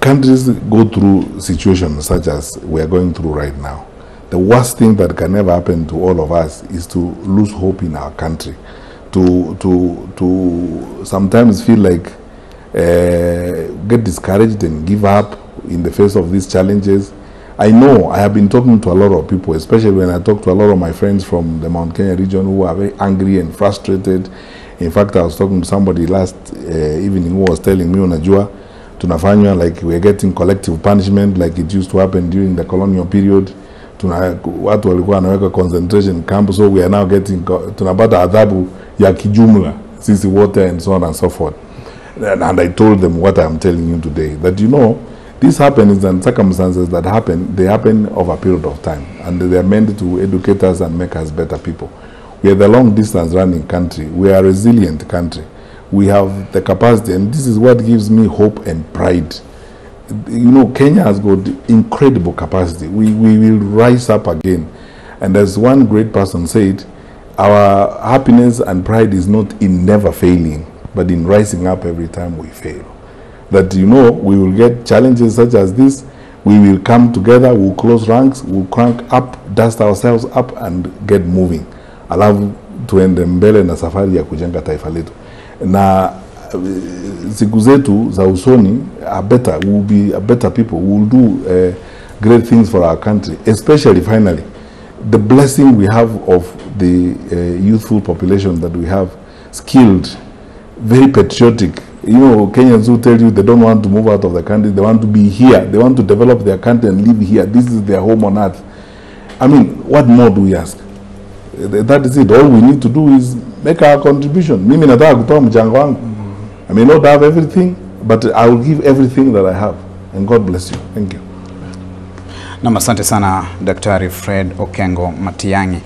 countries go through situations such as we are going through right now, the worst thing that can ever happen to all of us is to lose hope in our country, to sometimes feel like get discouraged and give up in the face of these challenges. I know I have been talking to a lot of people, especially when I talk to a lot of my friends from the Mount Kenya region who are very angry and frustrated. In fact, I was talking to somebody last evening who was telling me, unajua, tunafanywa like we're getting collective punishment like it used to happen during the colonial period. Watu walikuwa wanaweka concentration camp, so we are now getting, tunapata adhabu ya kijumla, sisi wote, and so on and so forth. And I told them what I am telling you today, that you know, these happenings and circumstances that happen, they happen over a period of time, and they are meant to educate us and make us better people. We are the long distance running country. We are a resilient country. We have the capacity, and this is what gives me hope and pride. You know, Kenya has got incredible capacity. We will rise up again. And as one great person said, our happiness and pride is not in never failing, but in rising up every time we fail. That, you know, we will get challenges such as this, we will come together, we'll close ranks, we'll crank up, dust ourselves up and get moving. Alafu tuende mbele na safari ya kujenga taifa letu. Na siku zetu za usoni are better, we will be a better people, we will do great things for our country, especially finally the blessing we have of the youthful population that we have, skilled, very patriotic. You know, Kenyans who tell you they don't want to move out of the country, they want to be here, they want to develop their country and live here. This is their home on earth. I mean, what more do we ask? That is it. All we need to do is make our contribution. Mimi nataka kutoa mchango wangu. I may not have everything, but I will give everything that I have. And God bless you. Thank you. Na asante sana Daktari Fred Matiang'i.